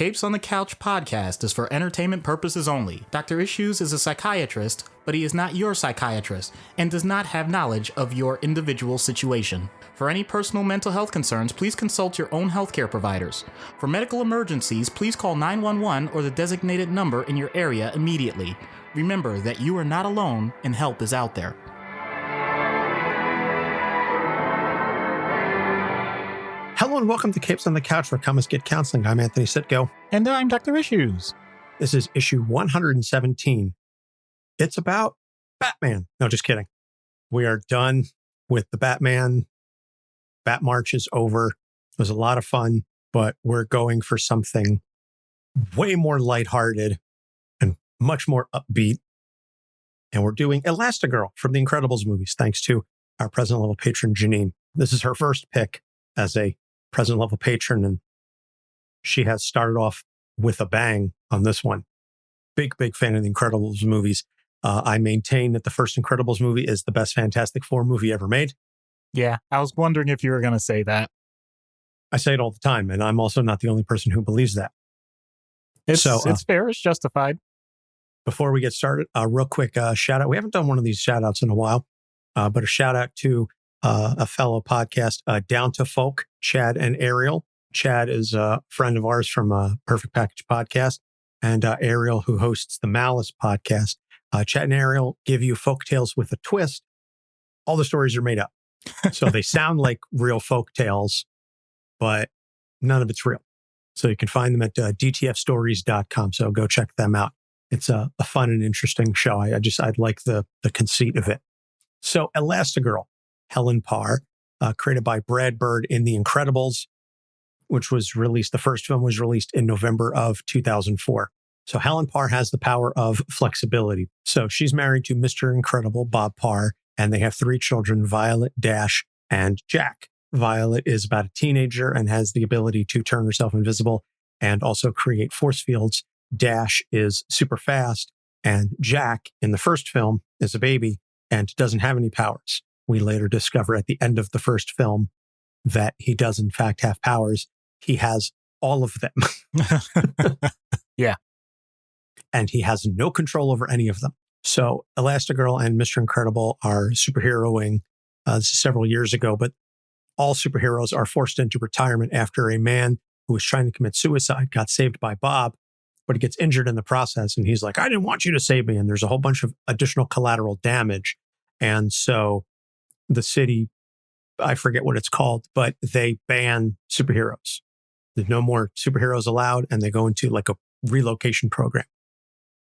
Capes on the Couch podcast is for entertainment purposes only. Dr. Issues is a psychiatrist, but he is not your psychiatrist and does not have knowledge of your individual situation. For any personal mental health concerns, please consult your own healthcare providers. For medical emergencies, please call 911 or the designated number in your area immediately. Remember that you are not alone and help is out there. Hello and welcome to Capes on the Couch, where comics get counseling. I'm Anthony Sitko. And I'm Dr. Issues. This is issue 117. It's about Batman. No, just kidding. We are done with the Batman. Bat March is over. It was a lot of fun, but we're going for something way more lighthearted and much more upbeat. And we're doing Elastigirl from the Incredibles movies, thanks to our present level patron, Janine. This is her first pick as a present level patron, and she has started off with a bang on this one. Big fan of the Incredibles movies. I maintain that the first Incredibles movie is the best Fantastic Four movie ever made. Yeah, I was wondering if you were going to say that. I say it all the time, and I'm also not the only person who believes that. It's fair. It's justified. Before we get started, a real quick shout out. We haven't done one of these shout outs in a while, but a shout out to a fellow podcast, Down to Folk, Chad and Ariel. Chad is a friend of ours from Perfect Package Podcast, and Ariel, who hosts the Malice Podcast. Chad and Ariel give you folk tales with a twist. All the stories are made up. So they sound like real folk tales, but none of it's real. So you can find them at dtfstories.com. So go check them out. It's a fun and interesting show. I like the conceit of it. So Elastigirl, Helen Parr, created by Brad Bird in The Incredibles, which was released, the first film was released in November of 2004. So Helen Parr has the power of flexibility. So she's married to Mr. Incredible, Bob Parr, and they have 3 children, Violet, Dash, and Jack. Violet is about a teenager and has the ability to turn herself invisible and also create force fields. Dash is super fast, and Jack, in the first film, is a baby and doesn't have any powers. We later discover at the end of the first film that he does in fact have powers. He has all of them. Yeah. And he has no control over any of them. So Elastigirl and Mr. Incredible are superheroing several years ago, but all superheroes are forced into retirement after a man who was trying to commit suicide got saved by Bob, but he gets injured in the process. And he's like, I didn't want you to save me. And there's a whole bunch of additional collateral damage. And so the city, I forget what it's called, but they ban superheroes. There's no more superheroes allowed, and they go into like a relocation program.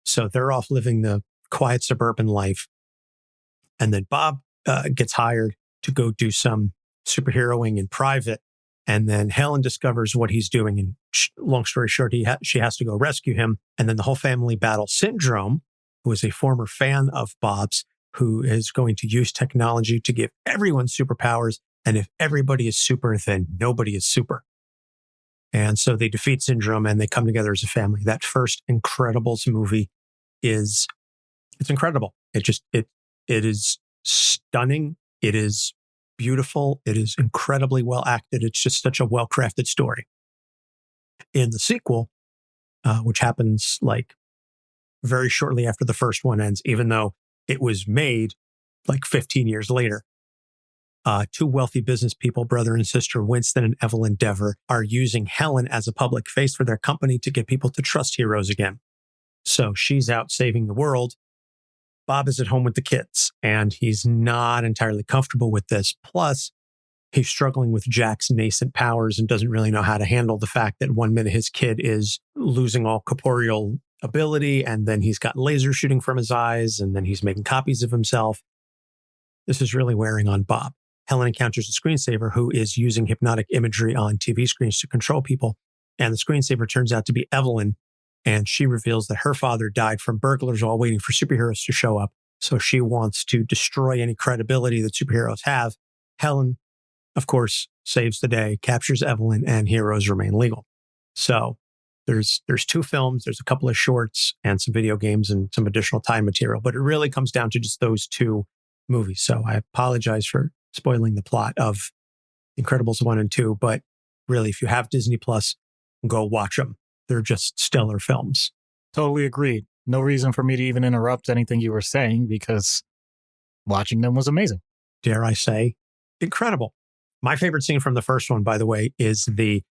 So they're off living the quiet suburban life. And then Bob gets hired to go do some superheroing in private. And then Helen discovers what he's doing. And long story short, she has to go rescue him. And then the whole family battles Syndrome, who is a former fan of Bob's, who is going to use technology to give everyone superpowers. And if everybody is super, then nobody is super. And so they defeat Syndrome and they come together as a family. That first Incredibles movie it's incredible. It is stunning. It is beautiful. It is incredibly well acted. It's just such a well-crafted story. In the sequel, which happens like very shortly after the first one ends, even though it was made like 15 years later, 2 wealthy business people, brother and sister, Winston and Evelyn Deavor, are using Helen as a public face for their company to get people to trust heroes again. So she's out saving the world. Bob is at home with the kids, and he's not entirely comfortable with this. Plus, he's struggling with Jack's nascent powers and doesn't really know how to handle the fact that one minute his kid is losing all corporeal ability, and then he's got laser shooting from his eyes, and then he's making copies of himself. This is really wearing on Bob. Helen encounters a screensaver who is using hypnotic imagery on TV screens to control people, and the screensaver turns out to be Evelyn, and she reveals that her father died from burglars while waiting for superheroes to show up. So she wants to destroy any credibility that superheroes have. Helen, of course, saves the day, captures Evelyn, and heroes remain legal. So there's 2 films, there's a couple of shorts and some video games and some additional time material, but it really comes down to just those 2 movies. So I apologize for spoiling the plot of Incredibles 1 and 2, but really, if you have Disney Plus, go watch them. they're just stellar films. Totally agreed. No reason for me to even interrupt anything you were saying because watching them was amazing. Dare I say, incredible. My favorite scene from the first one, by the way, is the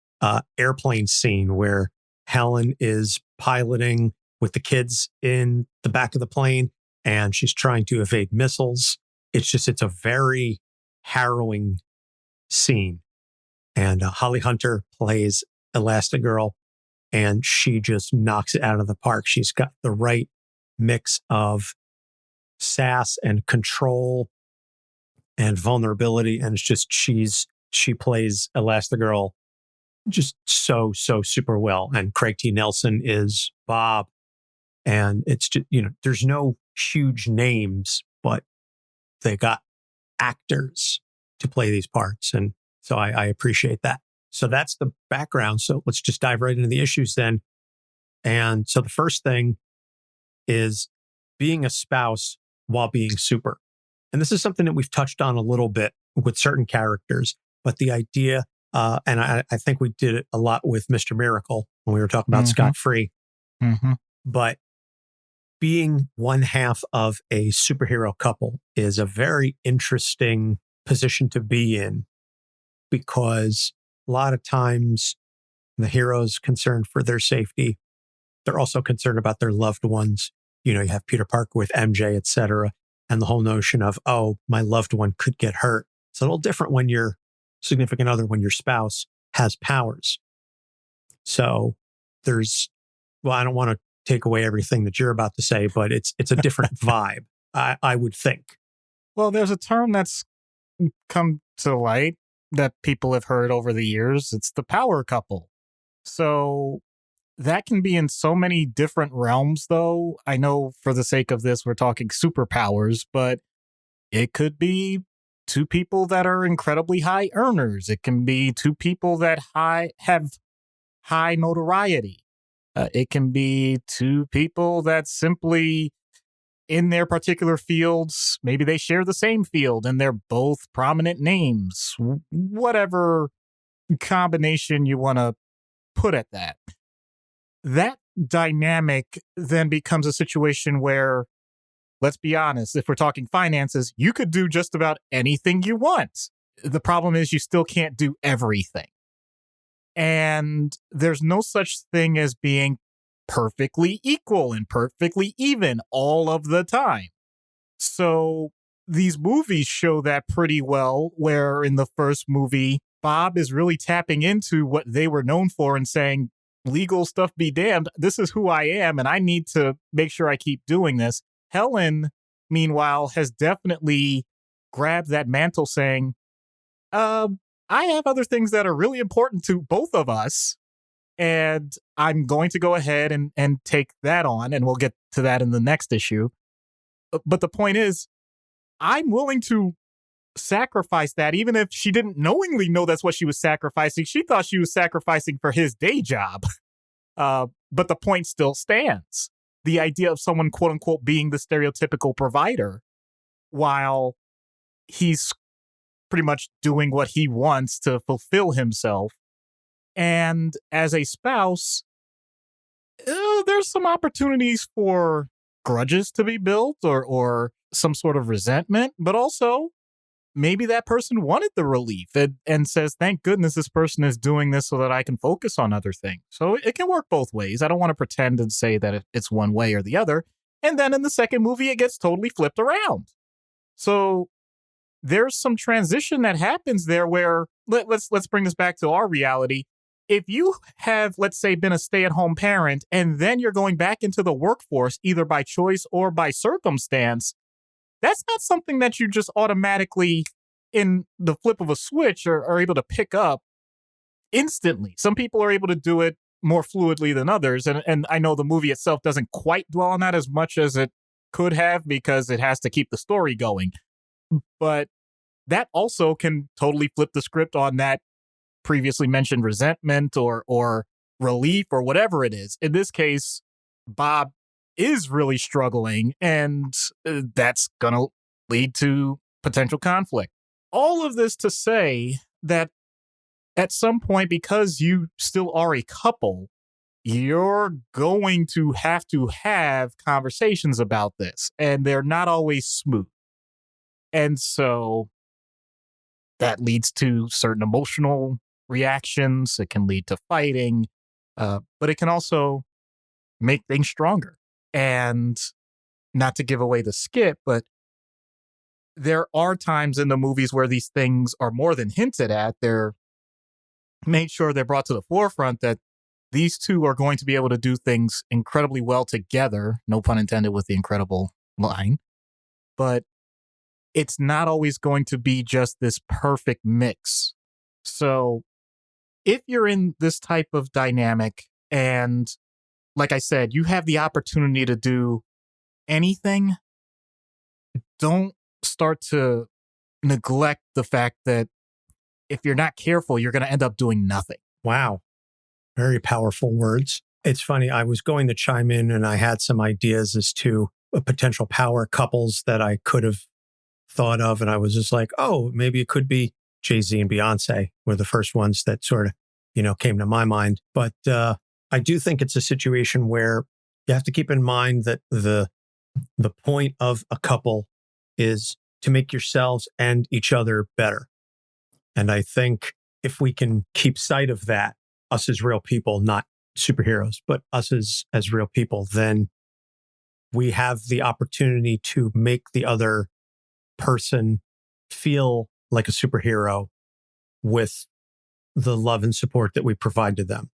airplane scene where Helen is piloting with the kids in the back of the plane and she's trying to evade missiles. It's a very harrowing scene. And Holly Hunter plays Elastigirl, and she just knocks it out of the park. She's got the right mix of sass and control and vulnerability. And it's just, she plays Elastigirl just so super well. And Craig T. Nelson is Bob. And it's just, there's no huge names, but they got actors to play these parts. And so I appreciate that. So that's the background. So let's just dive right into the issues then. And so the first thing is being a spouse while being super. And this is something that we've touched on a little bit with certain characters, but the idea, and I think we did it a lot with Mr. Miracle when we were talking about Scott Free, but being one half of a superhero couple is a very interesting position to be in, because a lot of times the hero's concerned for their safety. They're also concerned about their loved ones. You have Peter Parker with MJ, et cetera. And the whole notion of, oh, my loved one could get hurt. It's a little different when your significant other, when your spouse has powers. So I don't want to take away everything that you're about to say, but it's a different vibe, I would think. Well, there's a term that's come to light that people have heard over the years. It's the power couple. So that can be in so many different realms, though. I know for the sake of this, we're talking superpowers, but it could be two people that are incredibly high earners. It can be two people that have high notoriety. It can be two people that simply, in their particular fields, maybe they share the same field and they're both prominent names. Whatever combination you want to put at that. That dynamic then becomes a situation where, let's be honest, if we're talking finances, you could do just about anything you want. The problem is you still can't do everything. And there's no such thing as being perfectly equal and perfectly even all of the time. So these movies show that pretty well, where in the first movie, Bob is really tapping into what they were known for and saying, legal stuff be damned, this is who I am, and I need to make sure I keep doing this. Helen, meanwhile, has definitely grabbed that mantle saying, I have other things that are really important to both of us, and I'm going to go ahead and take that on, and we'll get to that in the next issue. But the point is, I'm willing to sacrifice that, even if she didn't knowingly know that's what she was sacrificing. She thought she was sacrificing for his day job. But the point still stands. The idea of someone, quote unquote, being the stereotypical provider while he's pretty much doing what he wants to fulfill himself. And as a spouse, there's some opportunities for grudges to be built or some sort of resentment, but also maybe that person wanted the relief and says, thank goodness this person is doing this so that I can focus on other things. So it can work both ways. I don't want to pretend and say that it's one way or the other. And then in the second movie, it gets totally flipped around. So there's some transition that happens there where let's bring this back to our reality. If you have, let's say, been a stay-at-home parent and then you're going back into the workforce, either by choice or by circumstance, that's not something that you just automatically, in the flip of a switch, are able to pick up instantly. Some people are able to do it more fluidly than others. And I know the movie itself doesn't quite dwell on that as much as it could have because it has to keep the story going. But that also can totally flip the script on that previously mentioned resentment or relief or whatever it is. In this case, Bob is really struggling, and that's going to lead to potential conflict. All of this to say that at some point, because you still are a couple, you're going to have conversations about this, and they're not always smooth. And so that leads to certain emotional reactions. It can lead to fighting, but it can also make things stronger. And not to give away the skit, but there are times in the movies where these things are more than hinted at. They're made sure they're brought to the forefront that these two are going to be able to do things incredibly well together. No pun intended with the incredible line. But it's not always going to be just this perfect mix. So if you're in this type of dynamic and, like I said, you have the opportunity to do anything, don't start to neglect the fact that if you're not careful, you're going to end up doing nothing. Wow. Very powerful words. It's funny. I was going to chime in and I had some ideas as to potential power couples that I could have thought of. And I was just like, oh, maybe it could be Jay-Z and Beyonce were the first ones that sort of, came to my mind. But I do think it's a situation where you have to keep in mind that the point of a couple is to make yourselves and each other better. And I think if we can keep sight of that, us as real people, not superheroes, but us as real people, then we have the opportunity to make the other person feel like a superhero with the love and support that we provide to them.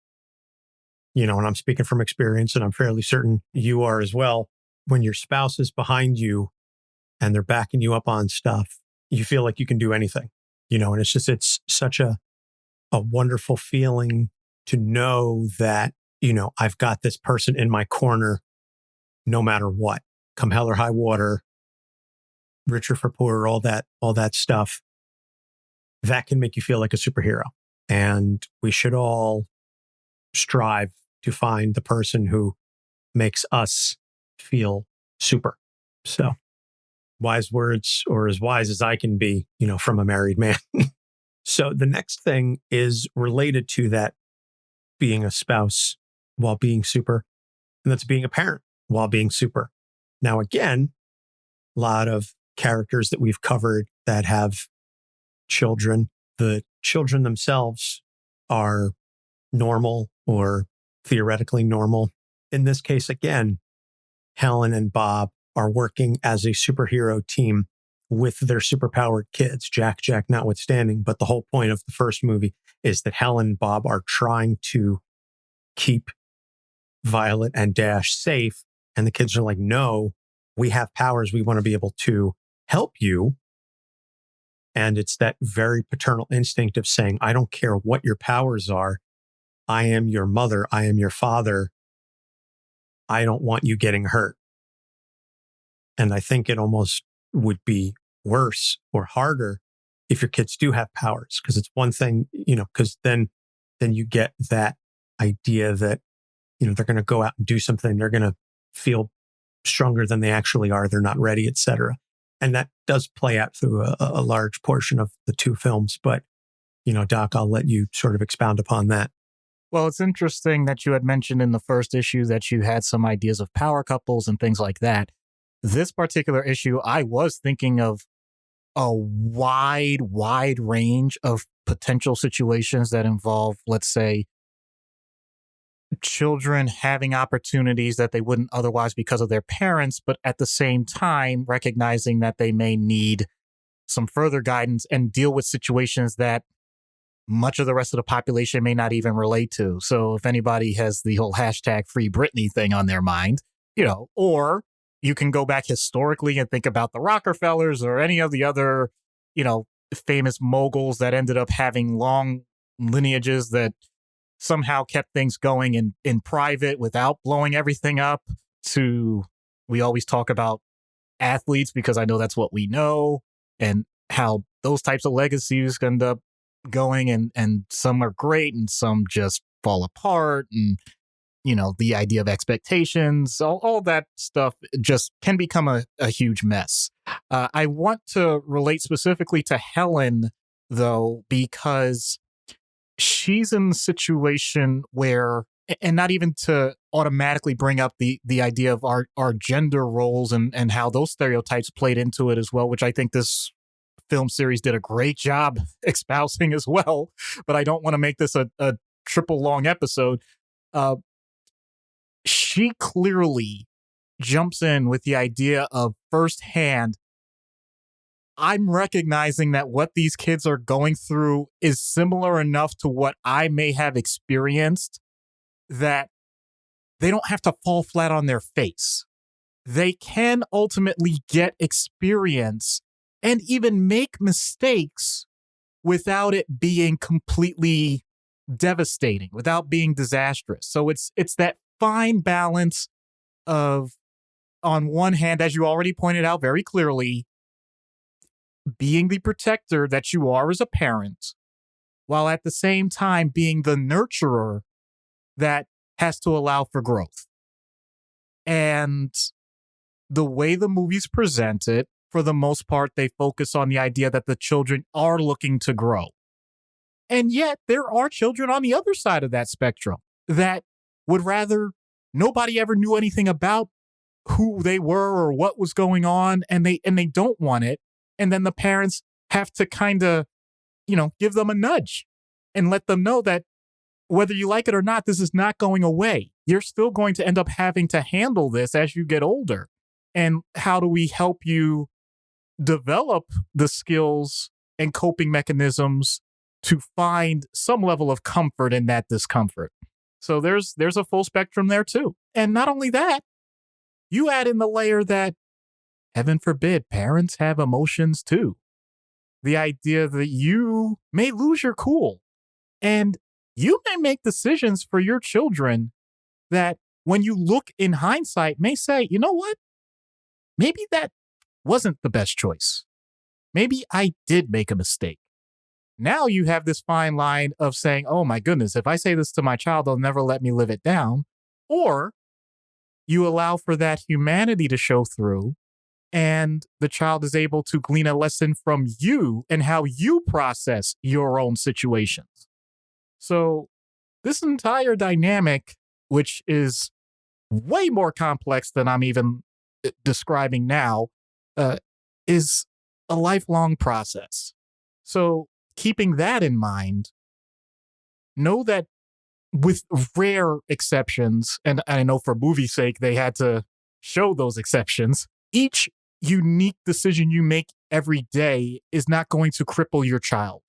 And I'm speaking from experience, and I'm fairly certain you are as well. When your spouse is behind you and they're backing you up on stuff, you feel like you can do anything, and it's such a wonderful feeling to know that, I've got this person in my corner no matter what, come hell or high water, richer for poorer, all that stuff. That can make you feel like a superhero. And we should all strive to find the person who makes us feel super. So wise words, or as wise as I can be, from a married man. So the next thing is related to that, being a spouse while being super, and that's being a parent while being super. Now, again, a lot of characters that we've covered that have children, the children themselves are normal or theoretically normal. In this case, again, Helen and Bob are working as a superhero team with their superpowered kids, Jack notwithstanding. But the whole point of the first movie is that Helen and Bob are trying to keep Violet and Dash safe. And the kids are like, no, we have powers. We want to be able to help you. And it's that very paternal instinct of saying, I don't care what your powers are. I am your mother. I am your father. I don't want you getting hurt. And I think it almost would be worse or harder if your kids do have powers, because it's one thing, because then you get that idea that, they're going to go out and do something. They're going to feel stronger than they actually are. They're not ready, etc. And that does play out through a large portion of the two films. But, Doc, I'll let you sort of expound upon that. Well, it's interesting that you had mentioned in the first issue that you had some ideas of power couples and things like that. This particular issue, I was thinking of a wide range of potential situations that involve, let's say, children having opportunities that they wouldn't otherwise because of their parents, but at the same time, recognizing that they may need some further guidance and deal with situations that much of the rest of the population may not even relate to. So if anybody has the whole hashtag Free Britney thing on their mind, or you can go back historically and think about the Rockefellers or any of the other, famous moguls that ended up having long lineages that somehow kept things going in private without blowing everything up. To, we always talk about athletes because I know that's what we know, and how those types of legacies end up going, and some are great and some just fall apart, and the idea of expectations, all that stuff just can become a huge mess. I want to relate specifically to Helen, though, because she's in a situation where and not even to automatically bring up the idea of our gender roles and how those stereotypes played into it as well, which I think this film series did a great job espousing as well. But I don't want to make this a triple long episode. She clearly jumps in with the idea of firsthand, I'm recognizing that what these kids are going through is similar enough to what I may have experienced that they don't have to fall flat on their face. They can ultimately get experience and even make mistakes without it being completely devastating, without being disastrous. So it's that fine balance of, on one hand, as you already pointed out very clearly, being the protector that you are as a parent, while at the same time being the nurturer that has to allow for growth. And the way the movies present it, for the most part, they focus on the idea that the children are looking to grow. And yet there are children on the other side of that spectrum that would rather nobody ever knew anything about who they were or what was going on, and they don't want it. And then the parents have to kind of, give them a nudge and let them know that whether you like it or not, this is not going away. You're still going to end up having to handle this as you get older. And how do we help you develop the skills and coping mechanisms to find some level of comfort in that discomfort? So there's a full spectrum there too. And not only that, you add in the layer that, heaven forbid, parents have emotions too. The idea that you may lose your cool and you may make decisions for your children that when you look in hindsight may say, you know what? Maybe that wasn't the best choice. Maybe I did make a mistake. Now you have this fine line of saying, oh my goodness, if I say this to my child, they'll never let me live it down. Or you allow for that humanity to show through, and the child is able to glean a lesson from you and how you process your own situations. So this entire dynamic, which is way more complex than I'm even describing now, is a lifelong process. So keeping that in mind, know that with rare exceptions, and I know for movie's sake, they had to show those exceptions, each unique decision you make every day is not going to cripple your child.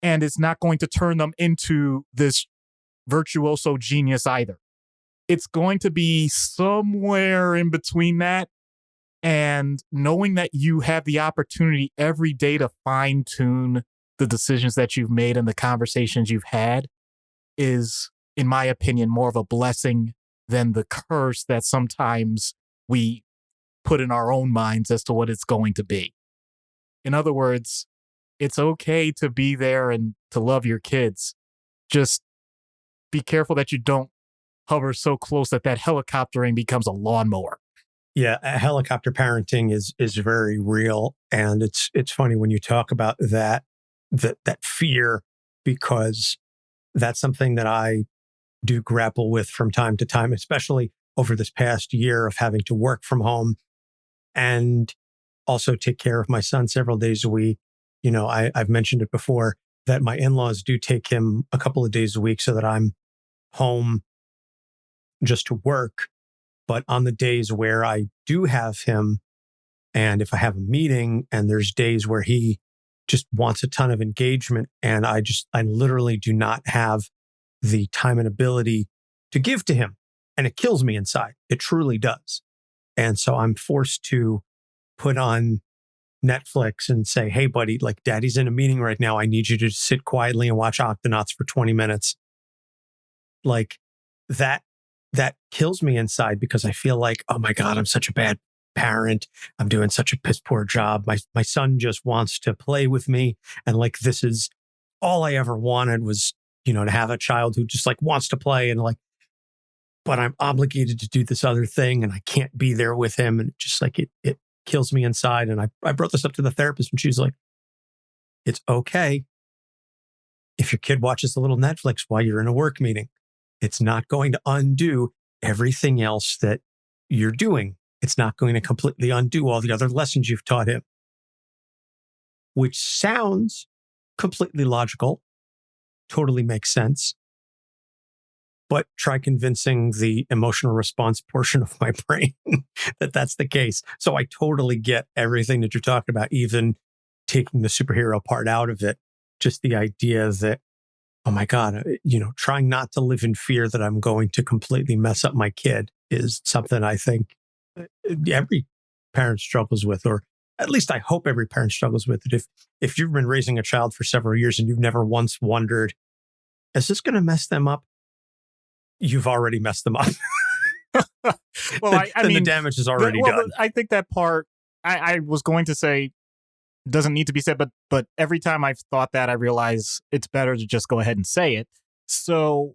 And it's not going to turn them into this virtuoso genius either. It's going to be somewhere in between that. And knowing that you have the opportunity every day to fine tune the decisions that you've made and the conversations you've had is, in my opinion, more of a blessing than the curse that sometimes we put in our own minds as to what it's going to be. In other words, it's okay to be there and to love your kids. Just be careful that you don't hover so close that helicoptering becomes a lawnmower. Yeah, helicopter parenting is very real. And it's funny when you talk about that fear, because that's something that I do grapple with from time to time, especially over this past year of having to work from home and also take care of my son several days a week. I've mentioned it before that my in-laws do take him a couple of days a week so that I'm home just to work. But on the days where I do have him, and if I have a meeting and there's days where he just wants a ton of engagement and I literally do not have the time and ability to give to him, and it kills me inside. It truly does. And so I'm forced to put on Netflix and say, hey, buddy, like daddy's in a meeting right now. I need you to sit quietly and watch Octonauts for 20 minutes. Like that kills me inside, because I feel like, oh my God, I'm such a bad parent. I'm doing such a piss poor job. My son just wants to play with me. And like, this is all I ever wanted was, to have a child who just like wants to play, and like, but I'm obligated to do this other thing and I can't be there with him. And just like, it kills me inside. And I brought this up to the therapist and she's like, it's okay if your kid watches a little Netflix while you're in a work meeting. It's not going to undo everything else that you're doing. It's not going to completely undo all the other lessons you've taught him, which sounds completely logical, totally makes sense. But try convincing the emotional response portion of my brain that that's the case. So I totally get everything that you're talking about, even taking the superhero part out of it. Just the idea that, oh my God, trying not to live in fear that I'm going to completely mess up my kid is something I think every parent struggles with, or at least I hope every parent struggles with it. If you've been raising a child for several years and you've never once wondered, is this going to mess them up? You've already messed them up. Well, I mean, the damage is already done. I think that part, I was going to say, doesn't need to be said, but every time I've thought that, I realize it's better to just go ahead and say it. So,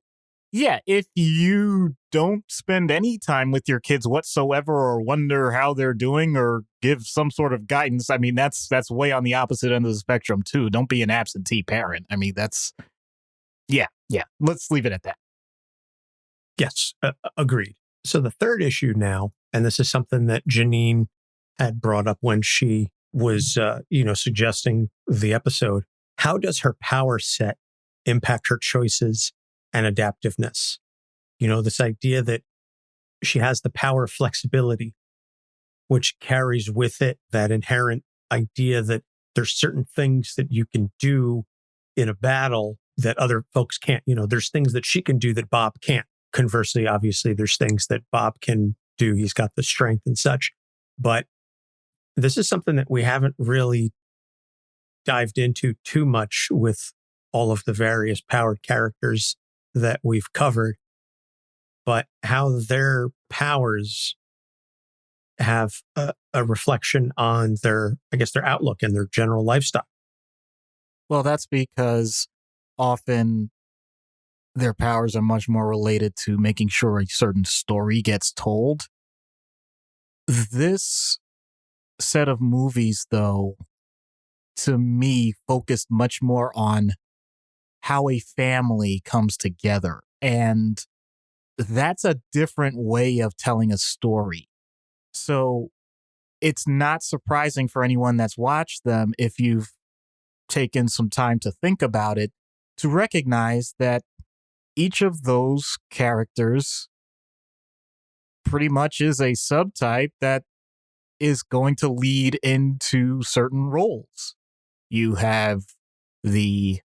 yeah, if you don't spend any time with your kids whatsoever, or wonder how they're doing, or give some sort of guidance, I mean, that's way on the opposite end of the spectrum too. Don't be an absentee parent. I mean, yeah. Let's leave it at that. Yes, agreed. So the third issue now, and this is something that Janine had brought up when she was, suggesting the episode. How does her power set impact her choices and adaptiveness? This idea that she has the power of flexibility, which carries with it that inherent idea that there's certain things that you can do in a battle that other folks can't. There's things that she can do that Bob can't. Conversely, obviously, there's things that Bob can do. He's got the strength and such. But this is something that we haven't really dived into too much with all of the various powered characters that we've covered, but how their powers have a reflection on their outlook and their general lifestyle. Well, that's because often their powers are much more related to making sure a certain story gets told. This set of movies, though, to me, focused much more on how a family comes together. And that's a different way of telling a story. So it's not surprising for anyone that's watched them, if you've taken some time to think about it, to recognize that each of those characters pretty much is a subtype that is going to lead into certain roles. You have the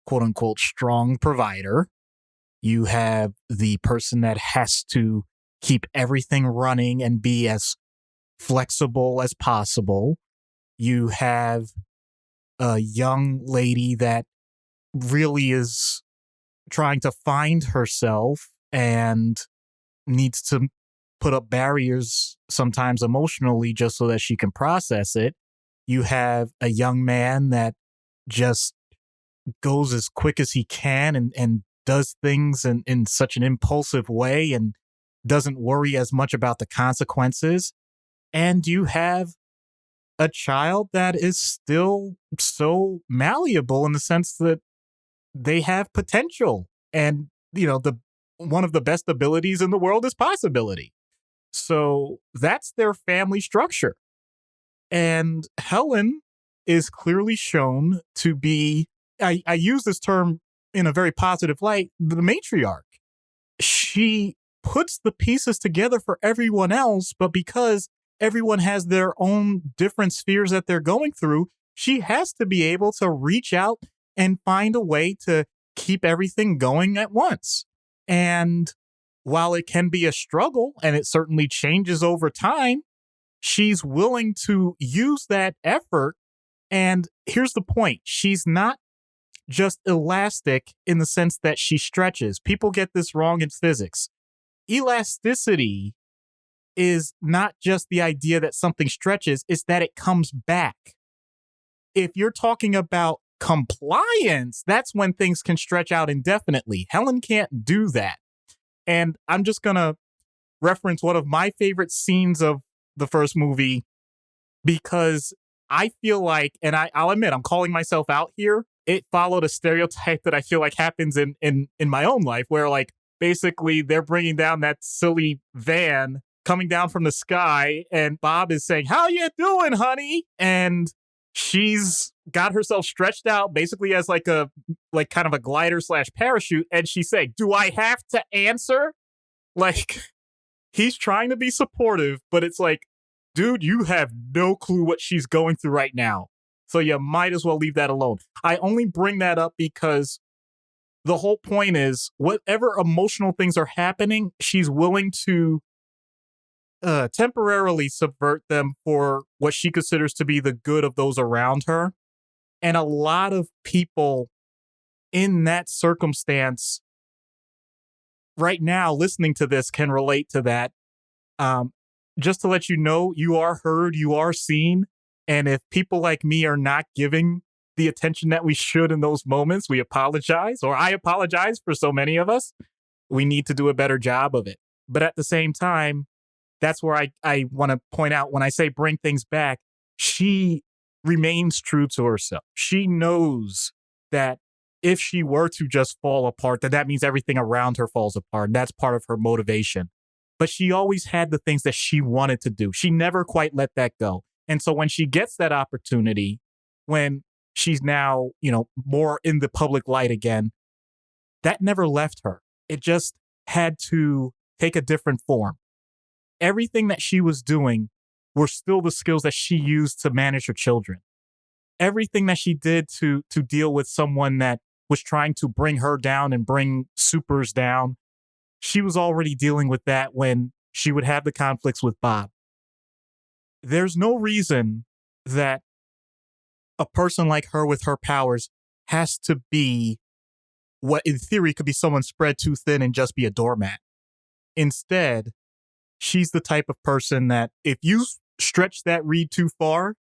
quote unquote strong provider. You have the person that has to keep everything running and be as flexible as possible. You have a young lady that really is trying to find herself and needs to put up barriers, sometimes emotionally, just so that she can process it. You have a young man that just goes as quick as he can and does things in such an impulsive way and doesn't worry as much about the consequences. And you have a child that is still so malleable in the sense that they have potential. And, one of the best abilities in the world is possibility. So that's their family structure. And Helen is clearly shown to be, I use this term in a very positive light, the matriarch. She puts the pieces together for everyone else, but because everyone has their own different spheres that they're going through, she has to be able to reach out and find a way to keep everything going at once. And while it can be a struggle, and it certainly changes over time, she's willing to use that effort. And here's the point. She's not just elastic in the sense that she stretches. People get this wrong in physics. Elasticity is not just the idea that something stretches, it's that it comes back. If you're talking about compliance, that's when things can stretch out indefinitely. Helen can't do that. And I'm just going to reference one of my favorite scenes of the first movie, because I feel like, and I'll admit, I'm calling myself out here, it followed a stereotype that I feel like happens in my own life, where like basically they're bringing down that silly van coming down from the sky, and Bob is saying, "How you doing, honey?" And she's got herself stretched out basically as like kind of a glider / parachute, and she's saying, "Do I have to answer?" Like, he's trying to be supportive, but it's like, dude, you have no clue what she's going through right now. So you might as well leave that alone. I only bring that up because the whole point is whatever emotional things are happening, she's willing to temporarily subvert them for what she considers to be the good of those around her. And a lot of people in that circumstance right now listening to this can relate to that. Just to let you know, you are heard, you are seen. And if people like me are not giving the attention that we should in those moments, we apologize, or I apologize for so many of us. We need to do a better job of it. But at the same time, that's where I want to point out when I say bring things back, she remains true to herself. She knows that if she were to just fall apart, that means everything around her falls apart. That's part of her motivation. But she always had the things that she wanted to do. She never quite let that go. And so when she gets that opportunity, when she's now, more in the public light again, that never left her. It just had to take a different form. Everything that she was doing were still the skills that she used to manage her children. Everything that she did to deal with someone that was trying to bring her down and bring supers down, she was already dealing with that when she would have the conflicts with Bob. There's no reason that a person like her with her powers has to be what in theory could be someone spread too thin and just be a doormat. Instead, she's the type of person that if you stretch that reed too far,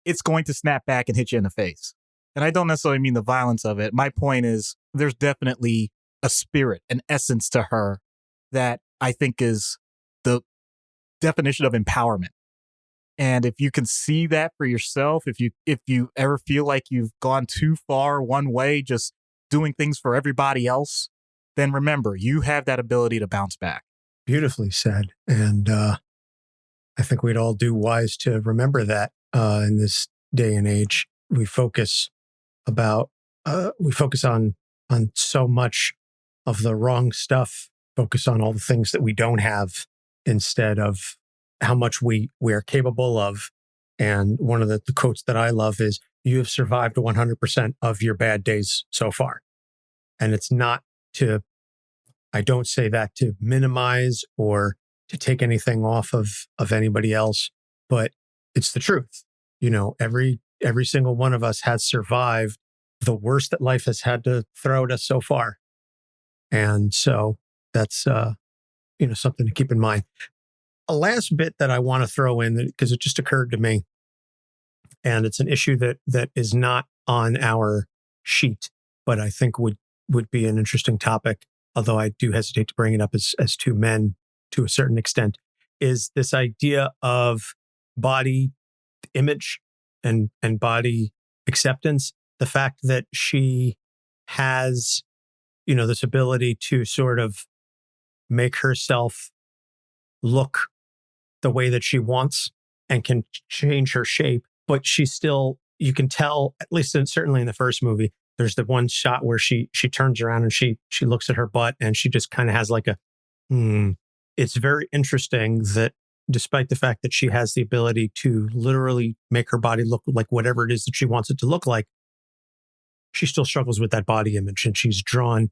it's going to snap back and hit you in the face. And I don't necessarily mean the violence of it. My point is there's definitely a spirit, an essence to her that I think is the definition of empowerment. And if you can see that for yourself, if you ever feel like you've gone too far one way, just doing things for everybody else, then remember, you have that ability to bounce back. Beautifully said. And I think we'd all do wise to remember that in this day and age. We focus on so much of the wrong stuff, focus on all the things that we don't have instead of how much we are capable of. And one of the quotes that I love is, "You have survived 100% of your bad days so far." And it's not I don't say that to minimize or to take anything off of anybody else, but it's the truth. Every single one of us has survived the worst that life has had to throw at us so far. And so that's, something to keep in mind. A last bit that I want to throw in, because it just occurred to me, and it's an issue that is not on our sheet, but I think would be an interesting topic, although I do hesitate to bring it up as two men to a certain extent, is this idea of body image and body acceptance. The fact that she has, this ability to sort of make herself look the way that she wants and can change her shape, but she's still, you can tell, at least certainly in the first movie, there's the one shot where she turns around and she looks at her butt and she just kind of has like It's very interesting that despite the fact that she has the ability to literally make her body look like whatever it is that she wants it to look like, she still struggles with that body image, and she's drawn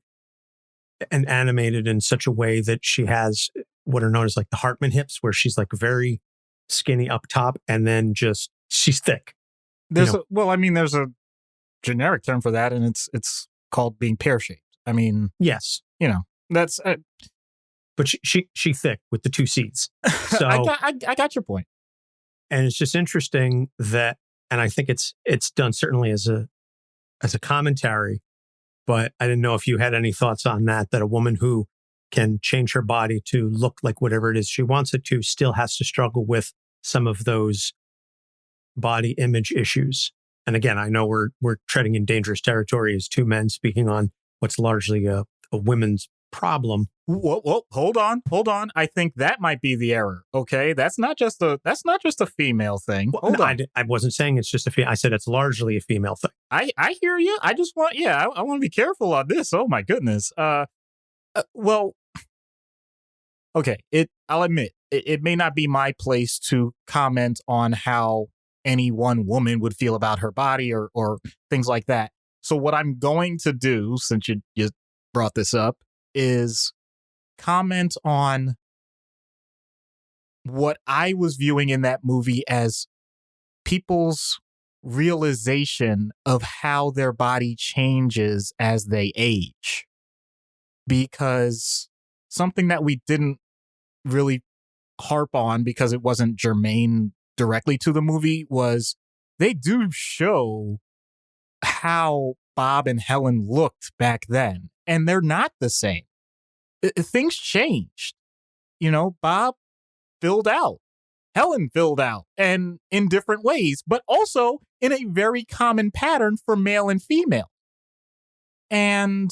and animated in such a way that she has what are known as like the Hartman hips, where she's like very skinny up top and then just she's thick. There's a generic term for that, and it's called being pear-shaped. I mean, yes, that's but she thick with the two C's. So I got your point. And it's just interesting that, and I think it's done certainly as a commentary, but I didn't know if you had any thoughts on that a woman who can change her body to look like whatever it is she wants it to still has to struggle with some of those body image issues. And again, I know we're treading in dangerous territory as two men speaking on what's largely a women's problem. Whoa, hold on. I think that might be the error. Okay, that's not just a female thing. Well, Hold no, on. I wasn't saying it's just a female. I said it's largely a female thing. I hear you. I just want, I want to be careful on this. Oh my goodness. Well, okay. I'll admit, it may not be my place to comment on how any one woman would feel about her body or things like that. So what I'm going to do, since you brought this up, is comment on what I was viewing in that movie as people's realization of how their body changes as they age. Because something that we didn't really harp on because it wasn't germane directly to the movie was they do show how Bob and Helen looked back then, and they're not the same. Things changed. Bob filled out, Helen filled out, and in different ways, but also in a very common pattern for male and female. And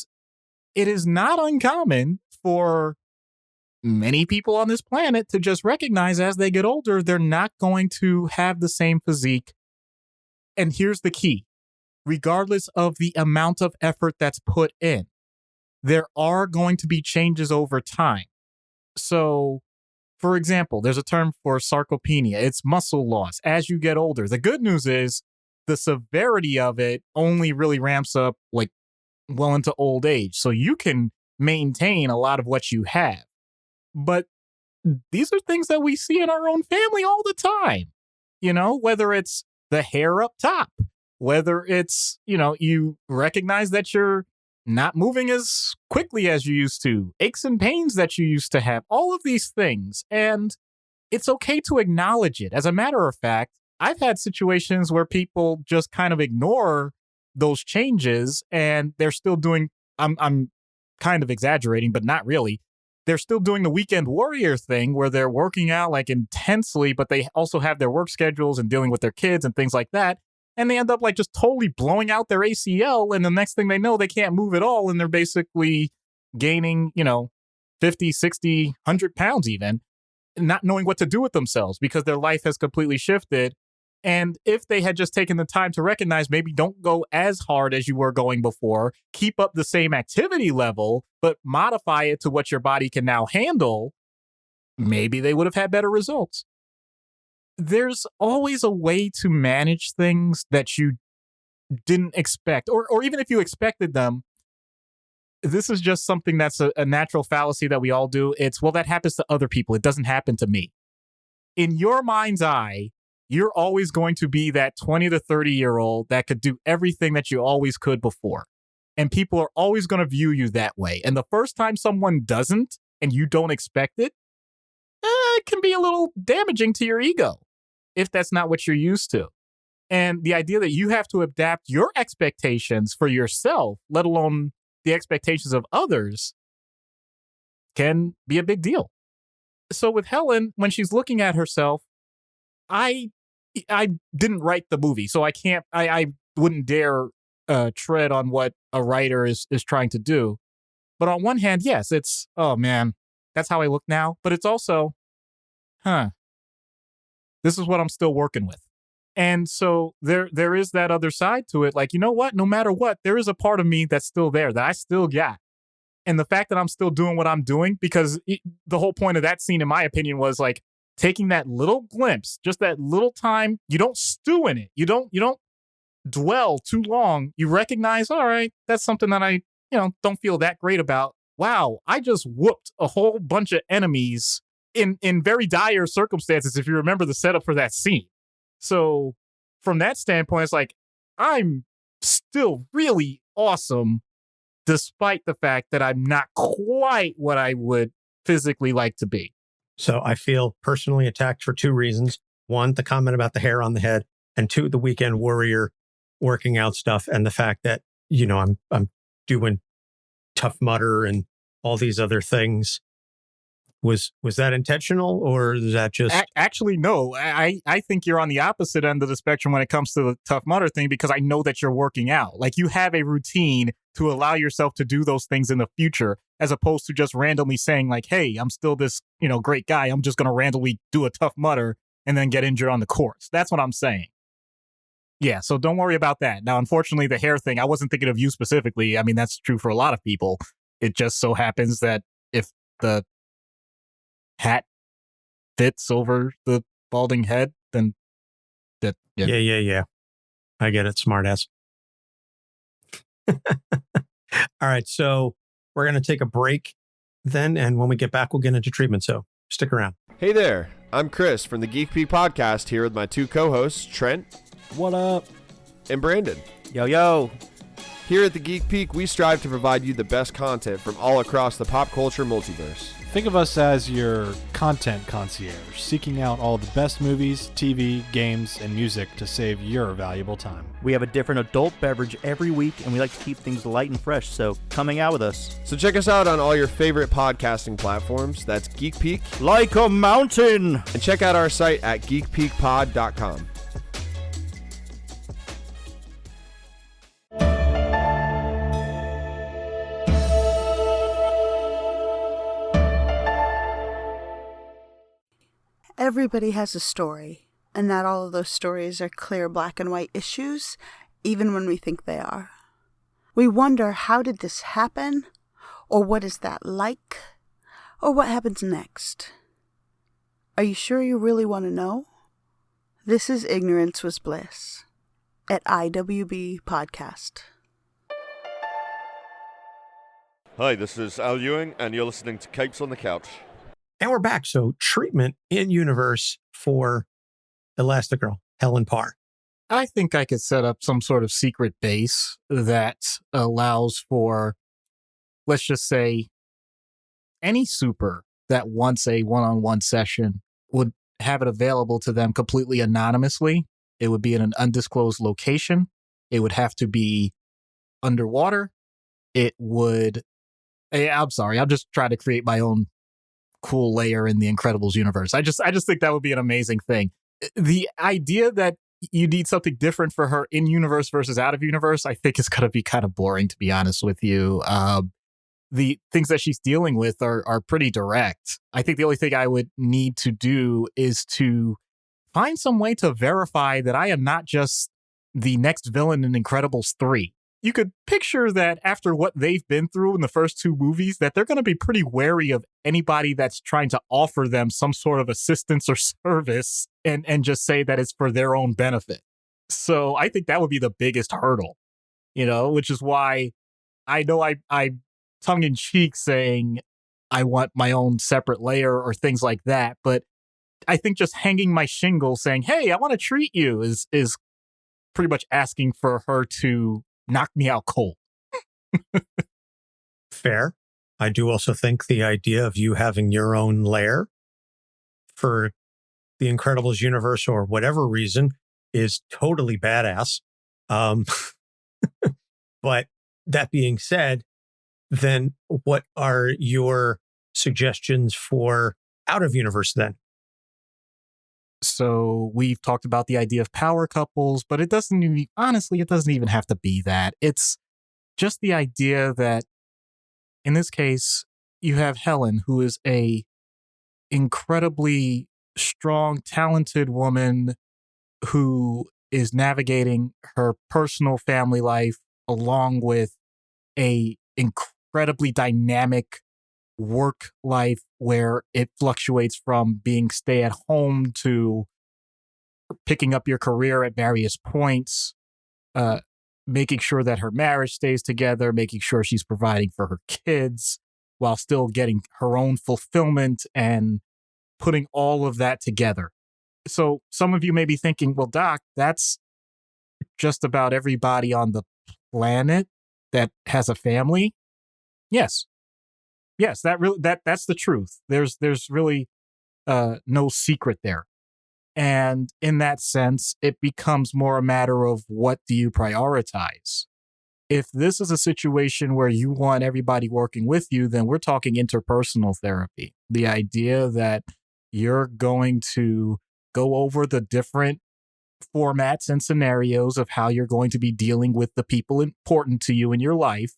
it is not uncommon for many people on this planet to just recognize as they get older, they're not going to have the same physique. And here's the key. Regardless of the amount of effort that's put in, there are going to be changes over time. So, for example, there's a term for sarcopenia. It's muscle loss as you get older. The good news is the severity of it only really ramps up like well into old age. So you can maintain a lot of what you have. But these are things that we see in our own family all the time. Whether it's the hair up top, whether it's, you recognize that you're not moving as quickly as you used to, aches and pains that you used to have, all of these things. And it's okay to acknowledge it. As a matter of fact, I've had situations where people just kind of ignore those changes and they're still doing, I'm kind of exaggerating, but not really. They're still doing the weekend warrior thing where they're working out like intensely, but they also have their work schedules and dealing with their kids and things like that. And they end up like just totally blowing out their ACL. And the next thing they know, they can't move at all. And they're basically gaining, 50, 60, 100 pounds even, not knowing what to do with themselves because their life has completely shifted. And if they had just taken the time to recognize, maybe don't go as hard as you were going before, keep up the same activity level, but modify it to what your body can now handle, maybe they would have had better results. There's always a way to manage things that you didn't expect, or even if you expected them. This is just something that's a natural fallacy that we all do. It's, well, that happens to other people. It doesn't happen to me. In your mind's eye, you're always going to be that 20 to 30-year-old that could do everything that you always could before. And people are always going to view you that way. And the first time someone doesn't, and you don't expect it, it can be a little damaging to your ego if that's not what you're used to. And the idea that you have to adapt your expectations for yourself, let alone the expectations of others, can be a big deal. So with Helen, when she's looking at herself, I didn't write the movie, so I wouldn't dare tread on what a writer is trying to do. But on one hand, yes, it's, oh man, that's how I look now. But it's also, this is what I'm still working with. And so there is that other side to it. Like, you know what? No matter what, there is a part of me that's still there that I still got. And the fact that I'm still doing what I'm doing, because the whole point of that scene, in my opinion, was like taking that little glimpse, just that little time. You don't stew in it. You don't dwell too long. You recognize, all right, that's something that I, don't feel that great about. Wow, I just whooped a whole bunch of enemies in very dire circumstances, if you remember the setup for that scene. So from that standpoint, it's like, I'm still really awesome, despite the fact that I'm not quite what I would physically like to be. So I feel personally attacked for two reasons. One, the comment about the hair on the head, and two, the weekend warrior working out stuff and the fact that, I'm doing Tough Mudder and all these other things. Was that intentional, or is that just... Actually, no. I think you're on the opposite end of the spectrum when it comes to the Tough Mudder thing, because I know that you're working out. Like, you have a routine to allow yourself to do those things in the future. as opposed to just randomly saying like, hey, I'm still this, great guy. I'm just going to randomly do a Tough Mudder and then get injured on the course. That's what I'm saying. Yeah, so don't worry about that. Now, unfortunately, the hair thing, I wasn't thinking of you specifically. I mean, that's true for a lot of people. It just so happens that if the hat fits over the balding head, then that. Yeah. I get it, smartass. All right, so we're going to take a break then, and when we get back, we'll get into treatment, so stick around. Hey there, I'm Chris from the Geek Peak podcast here with my two co-hosts, Trent. What up? And Brandon. Yo. Here at the Geek Peak, we strive to provide you the best content from all across the pop culture multiverse. Think of us as your content concierge, seeking out all the best movies, TV, games, and music to save your valuable time. We have a different adult beverage every week, and we like to keep things light and fresh, so come hang out with us. So check us out on all your favorite podcasting platforms. That's Geek Peak. Like a mountain! And check out our site at geekpeakpod.com. Everybody has a story, and not all of those stories are clear black and white issues, even when we think they are. We wonder, how did this happen? Or what is that like? Or what happens next? Are you sure you really want to know? This is Ignorance Was Bliss at IWB Podcast. Hi, this is Al Ewing, and you're listening to Capes on the Couch. And we're back. So treatment in universe for Elastigirl, Helen Parr. I think I could set up some sort of secret base that allows for, let's just say, any super that wants a one-on-one session would have it available to them completely anonymously. It would be in an undisclosed location. It would have to be underwater. I'm sorry. I'll just try to create my own cool layer in the Incredibles universe. I just think that would be an amazing thing. The idea that you need something different for her in universe versus out of universe, I think is going to be kind of boring, to be honest with you. The things that she's dealing with are pretty direct. I think the only thing I would need to do is to find some way to verify that I am not just the next villain in Incredibles 3. You could picture that after what they've been through in the first two movies, that they're going to be pretty wary of anybody that's trying to offer them some sort of assistance or service and just say that it's for their own benefit. So I think that would be the biggest hurdle, which is why I know I tongue in cheek saying I want my own separate layer or things like that. But I think just hanging my shingle saying, hey, I want to treat you is pretty much asking for her to knock me out cold. Fair. I do also think the idea of you having your own lair for the Incredibles universe or whatever reason is totally badass. But that being said, then what are your suggestions for out of universe then? So we've talked about the idea of power couples, but it doesn't even have to be that. It's just the idea that in this case, you have Helen, who is a incredibly strong, talented woman who is navigating her personal family life along with a incredibly dynamic work life where it fluctuates from being stay at home to picking up your career at various points, making sure that her marriage stays together, making sure she's providing for her kids while still getting her own fulfillment and putting all of that together. So some of you may be thinking, well, Doc, that's just about everybody on the planet that has a family. Yes, that's the truth. There's really no secret there. And in that sense, it becomes more a matter of what do you prioritize? If this is a situation where you want everybody working with you, then we're talking interpersonal therapy. The idea that you're going to go over the different formats and scenarios of how you're going to be dealing with the people important to you in your life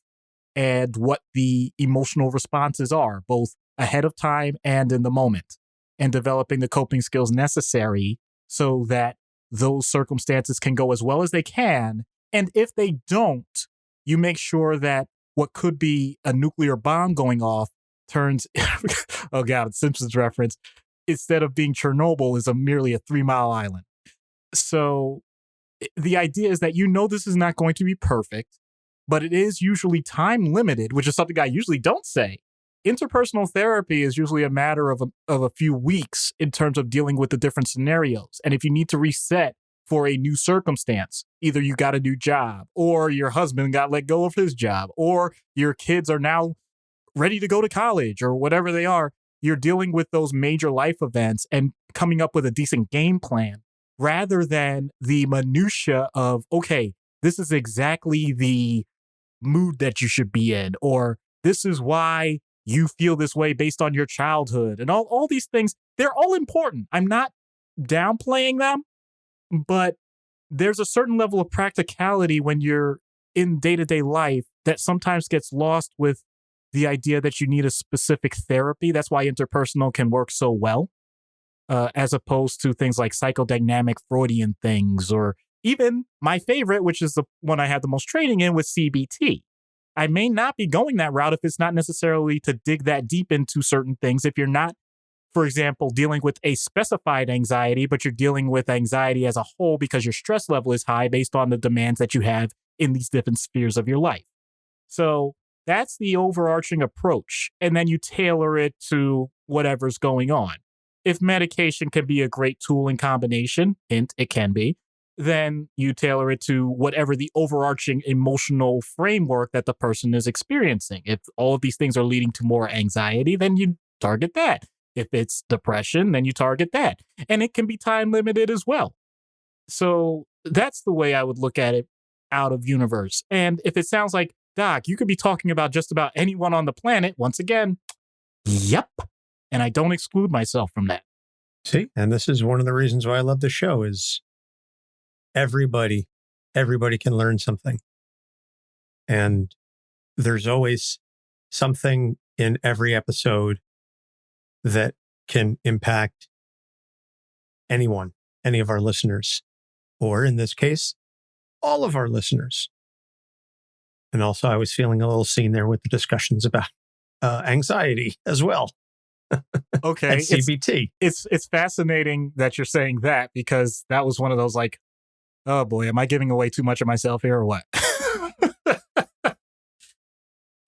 and what the emotional responses are, both ahead of time and in the moment, and developing the coping skills necessary so that those circumstances can go as well as they can. And if they don't, you make sure that what could be a nuclear bomb going off turns, oh God, Simpsons reference, instead of being Chernobyl, is merely a 3-mile island. So the idea is that this is not going to be perfect, but it is usually time limited, which is something I usually don't say. Interpersonal therapy is usually a matter of a few weeks in terms of dealing with the different scenarios. And if you need to reset for a new circumstance, either you got a new job, or your husband got let go of his job, or your kids are now ready to go to college, or whatever they are, you're dealing with those major life events and coming up with a decent game plan rather than the minutia of, okay, this is exactly the mood that you should be in, or this is why you feel this way based on your childhood. And all these things, they're all important. I'm not downplaying them, but there's a certain level of practicality when you're in day-to-day life that sometimes gets lost with the idea that you need a specific therapy. That's why interpersonal can work so well, as opposed to things like psychodynamic Freudian things, or even my favorite, which is the one I had the most training in, with CBT. I may not be going that route if it's not necessarily to dig that deep into certain things. If you're not, for example, dealing with a specified anxiety, but you're dealing with anxiety as a whole because your stress level is high based on the demands that you have in these different spheres of your life. So that's the overarching approach. And then you tailor it to whatever's going on. If medication can be a great tool in combination, hint, it can be, then you tailor it to whatever the overarching emotional framework that the person is experiencing. If all of these things are leading to more anxiety, then you target that. If it's depression, then you target that. And it can be time limited as well. So that's the way I would look at it out of universe. And if it sounds like, Doc, you could be talking about just about anyone on the planet, once again, yep. And I don't exclude myself from that. See, and this is one of the reasons why I love the show is everybody can learn something. And there's always something in every episode that can impact anyone, any of our listeners, or in this case, all of our listeners. And also, I was feeling a little seen there with the discussions about anxiety as well. Okay. And CBT. It's fascinating that you're saying that, because that was one of those like, oh boy, am I giving away too much of myself here or what?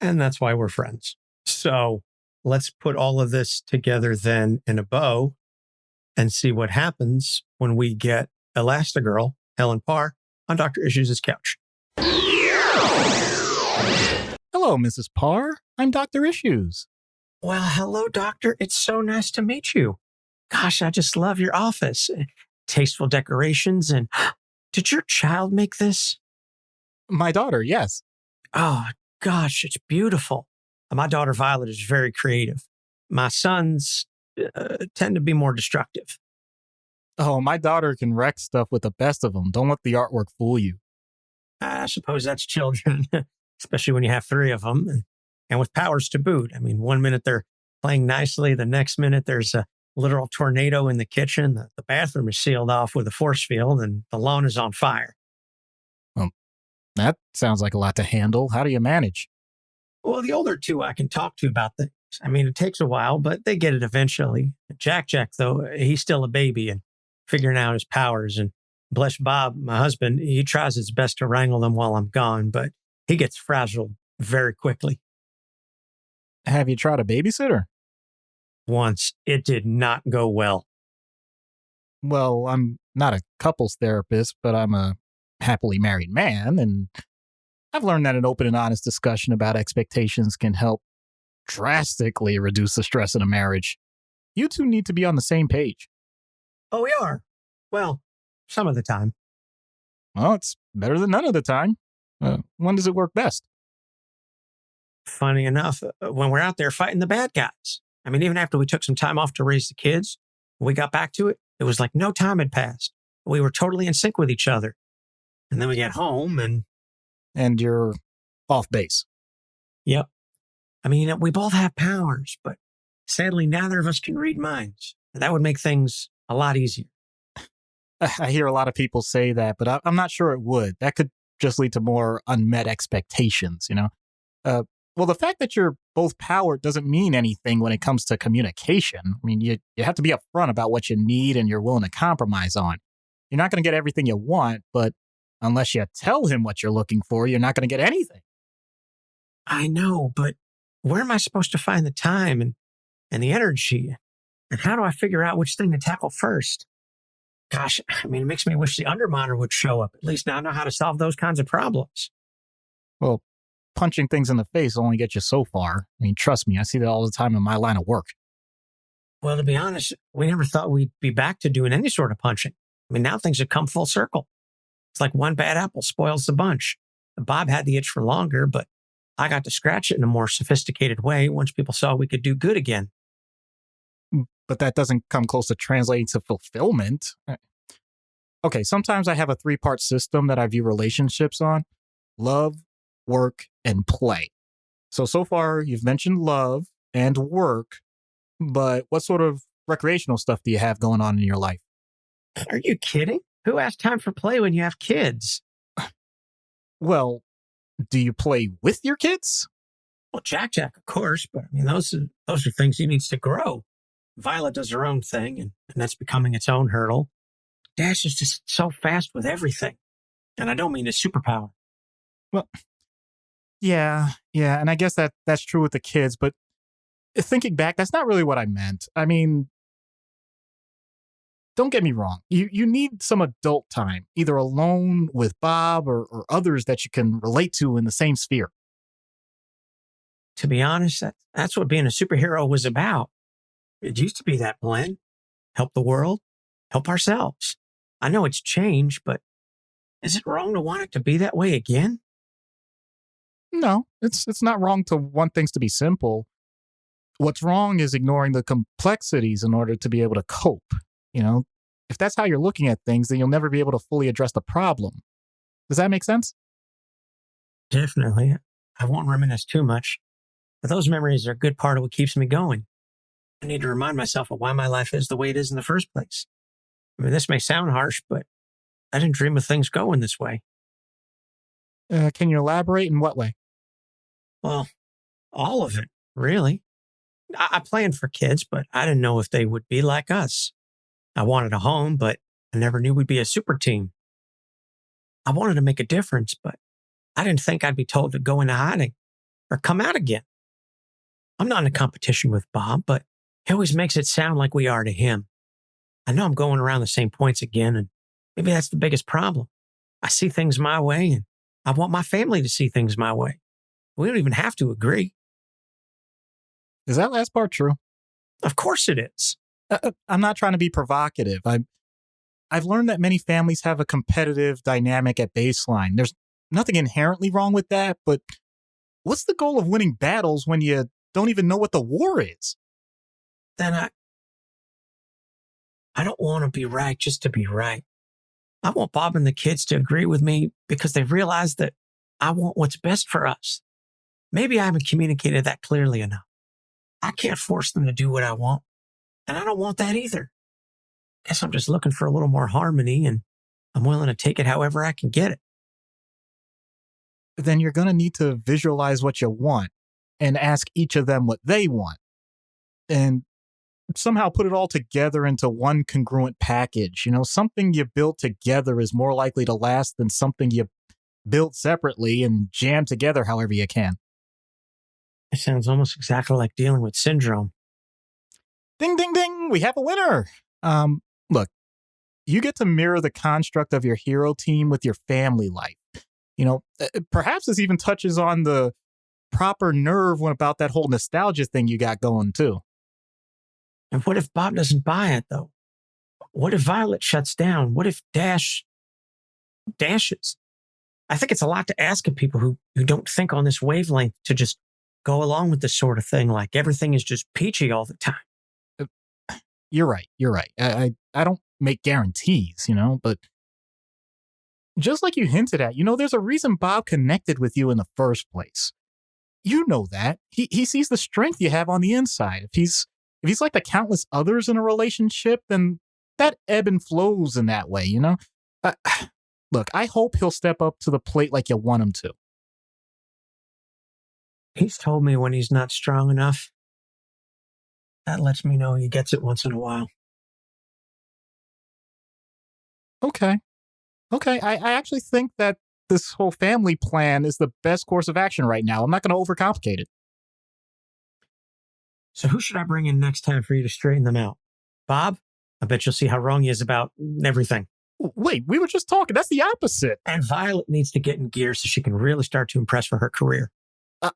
And that's why we're friends. So let's put all of this together then in a bow and see what happens when we get Elastigirl, Helen Parr, on Dr. Issues' couch. Hello, Mrs. Parr. I'm Dr. Issues. Well, hello, doctor. It's so nice to meet you. Gosh, I just love your office. Tasteful decorations. And did your child make this? My daughter, yes. Oh, gosh, it's beautiful. My daughter, Violet, is very creative. My sons tend to be more destructive. Oh, my daughter can wreck stuff with the best of them. Don't let the artwork fool you. I suppose that's children, especially when you have 3 of them. And with powers to boot. I mean, one minute they're playing nicely. The next minute there's a literal tornado in the kitchen. The bathroom is sealed off with a force field and the lawn is on fire. That sounds like a lot to handle. How do you manage? Well, the older 2 I can talk to about things. I mean, it takes a while, but they get it eventually. Jack, though, he's still a baby and figuring out his powers. And bless Bob, my husband, he tries his best to wrangle them while I'm gone, but he gets frazzled very quickly. Have you tried a babysitter? Once. It did not go well. Well, I'm not a couples therapist, but I'm a happily married man, and I've learned that an open and honest discussion about expectations can help drastically reduce the stress in a marriage. You two need to be on the same page. Oh, we are? Well, some of the time. Well, it's better than none of the time. When does it work best? Funny enough, when we're out there fighting the bad guys. I mean, even after we took some time off to raise the kids, when we got back to it, it was like no time had passed. We were totally in sync with each other. And then we get home and you're off base. Yep. I mean, we both have powers, but sadly, neither of us can read minds. That would make things a lot easier. I hear a lot of people say that, but I'm not sure it would. That could just lead to more unmet expectations, you know? Well, the fact that you're both powered doesn't mean anything when it comes to communication. I mean, you have to be upfront about what you need and you're willing to compromise on. You're not going to get everything you want, but unless you tell him what you're looking for, you're not going to get anything. I know, but where am I supposed to find the time and the energy? And how do I figure out which thing to tackle first? Gosh, I mean, it makes me wish the Underminer would show up. At least now I know how to solve those kinds of problems. Well, punching things in the face will only get you so far. I mean, trust me, I see that all the time in my line of work. Well, to be honest, we never thought we'd be back to doing any sort of punching. I mean, now things have come full circle. It's like one bad apple spoils the bunch. Bob had the itch for longer, but I got to scratch it in a more sophisticated way once people saw we could do good again. But that doesn't come close to translating to fulfillment. Okay, sometimes I have a 3-part system that I view relationships on: love, work, and play. So far, you've mentioned love and work, but what sort of recreational stuff do you have going on in your life? Are you kidding? Who has time for play when you have kids? Well, do you play with your kids? Well, Jack, of course, but I mean, those are things he needs to grow. Violet does her own thing, and that's becoming its own hurdle. Dash is just so fast with everything. And I don't mean his superpower. Well, yeah, and I guess that's true with the kids, but thinking back, that's not really what I meant. I mean, don't get me wrong. You need some adult time, either alone with Bob or others that you can relate to in the same sphere. To be honest, that's what being a superhero was about. It used to be that blend. Help the world, help ourselves. I know it's changed, but is it wrong to want it to be that way again? No, it's not wrong to want things to be simple. What's wrong is ignoring the complexities in order to be able to cope. You know, if that's how you're looking at things, then you'll never be able to fully address the problem. Does that make sense? Definitely. I won't reminisce too much, but those memories are a good part of what keeps me going. I need to remind myself of why my life is the way it is in the first place. I mean, this may sound harsh, but I didn't dream of things going this way. Can you elaborate in what way? Well, all of it, really. I planned for kids, but I didn't know if they would be like us. I wanted a home, but I never knew we'd be a super team. I wanted to make a difference, but I didn't think I'd be told to go into hiding or come out again. I'm not in a competition with Bob, but he always makes it sound like we are to him. I know I'm going around the same points again, and maybe that's the biggest problem. I see things my way, and I want my family to see things my way. We don't even have to agree. Is that last part true? Of course it is. I'm not trying to be provocative. I've learned that many families have a competitive dynamic at baseline. There's nothing inherently wrong with that, but what's the goal of winning battles when you don't even know what the war is? Then I don't want to be right just to be right. I want Bob and the kids to agree with me because they've realized that I want what's best for us. Maybe I haven't communicated that clearly enough. I can't force them to do what I want, and I don't want that either. Guess I'm just looking for a little more harmony, and I'm willing to take it however I can get it. Then you're going to need to visualize what you want and ask each of them what they want. And somehow put it all together into one congruent package. You know, something you built together is more likely to last than something you built separately and jammed together however you can. It sounds almost exactly like dealing with syndrome. Ding, ding, ding. We have a winner. Look, you get to mirror the construct of your hero team with your family life. You know, perhaps this even touches on the proper nerve about that whole nostalgia thing you got going too. And what if Bob doesn't buy it, though? What if Violet shuts down? What if Dash dashes? I think it's a lot to ask of people who don't think on this wavelength to just go along with this sort of thing, like everything is just peachy all the time. You're right. I don't make guarantees, you know, but just like you hinted at, you know, there's a reason Bob connected with you in the first place. You know that. He sees the strength you have on the inside. If he's like the countless others in a relationship, then that ebb and flows in that way, you know? Look, I hope he'll step up to the plate like you want him to. He's told me when he's not strong enough. That lets me know he gets it once in a while. Okay. I actually think that this whole family plan is the best course of action right now. I'm not going to overcomplicate it. So who should I bring in next time for you to straighten them out? Bob? I bet you'll see how wrong he is about everything. Wait, we were just talking. That's the opposite. And Violet needs to get in gear so she can really start to impress for her career.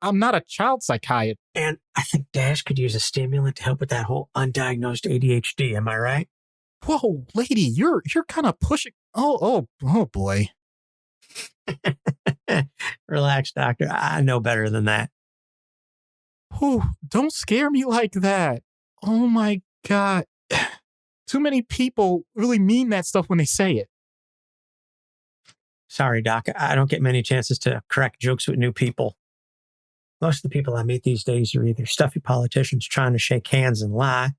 I'm not a child psychiatrist. And I think Dash could use a stimulant to help with that whole undiagnosed ADHD. Am I right? Whoa, lady, you're kind of pushing. Oh boy. Relax, doctor. I know better than that. Whew, don't scare me like that. Oh my God. Too many people really mean that stuff when they say it. Sorry, Doc. I don't get many chances to crack jokes with new people. Most of the people I meet these days are either stuffy politicians trying to shake hands and lie,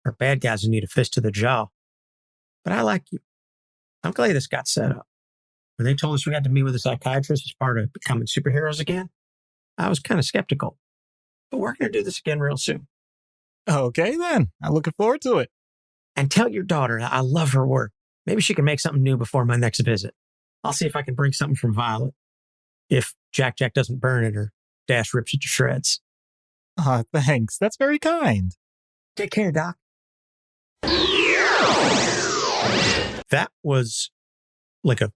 or bad guys who need a fist to the jaw. But I like you. I'm glad this got set up. When they told us we had to meet with a psychiatrist as part of becoming superheroes again, I was kind of skeptical. But we're going to do this again real soon. Okay, then. I'm looking forward to it. And tell your daughter that I love her work. Maybe she can make something new before my next visit. I'll see if I can bring something from Violet. If Jack doesn't burn it or Dash rips it to shreds. Thanks. That's very kind. Take care, Doc. That was like a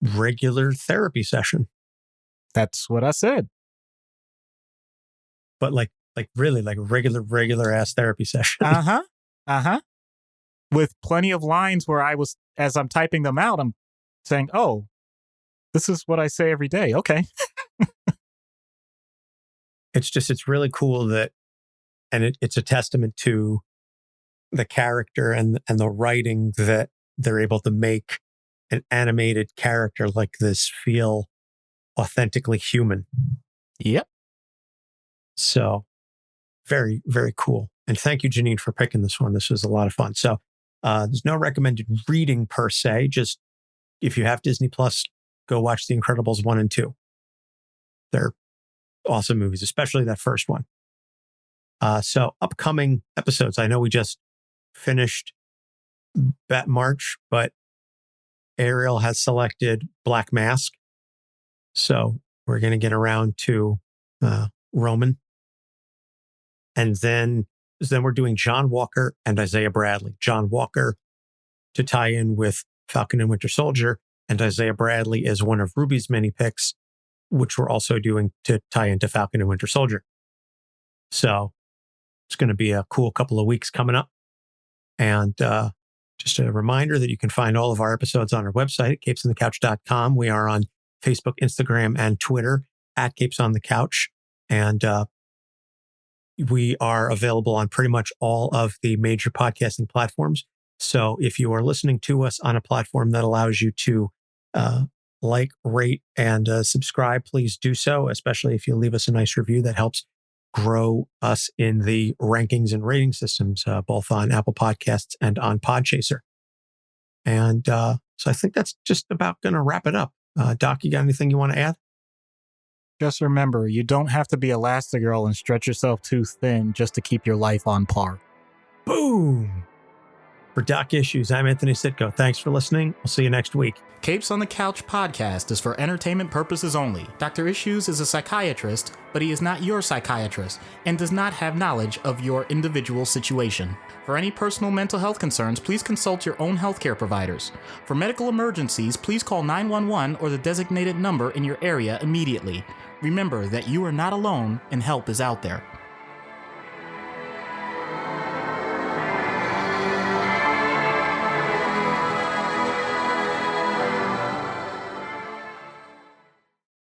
regular therapy session. That's what I said. But like really like regular ass therapy session. With plenty of lines where as I'm typing them out, I'm saying, oh, this is what I say every day. Okay. It's really cool that, and it's a testament to the character and the writing that they're able to make an animated character like this feel authentically human. Yep. So very, very cool. And thank you, Janine, for picking this one. This was a lot of fun. So there's no recommended reading per se. Just if you have Disney Plus, go watch The Incredibles 1 and 2. They're awesome movies, especially that first one. So upcoming episodes. I know we just finished Bat March, but Ariel has selected Black Mask. So we're going to get around to Roman. And then we're doing John Walker and Isaiah Bradley. John Walker to tie in with Falcon and Winter Soldier, and Isaiah Bradley is one of Ruby's many picks, which we're also doing to tie into Falcon and Winter Soldier. So it's going to be a cool couple of weeks coming up. And just a reminder that you can find all of our episodes on our website at capesonthecouch.com. We are on Facebook, Instagram, and Twitter at Capes on the Couch. And we are available on pretty much all of the major podcasting platforms. So if you are listening to us on a platform that allows you to like, rate, and subscribe, please do so, especially if you leave us a nice review. That helps grow us in the rankings and rating systems, both on Apple Podcasts and on Podchaser. And so I think that's just about going to wrap it up. Doc, you got anything you want to add? Just remember, you don't have to be Elastigirl and stretch yourself too thin just to keep your life on par. Boom! For Doc Issues, I'm Anthony Sitko. Thanks for listening. We'll see you next week. Capes on the Couch podcast is for entertainment purposes only. Dr. Issues is a psychiatrist, but he is not your psychiatrist and does not have knowledge of your individual situation. For any personal mental health concerns, please consult your own healthcare providers. For medical emergencies, please call 911 or the designated number in your area immediately. Remember that you are not alone and help is out there.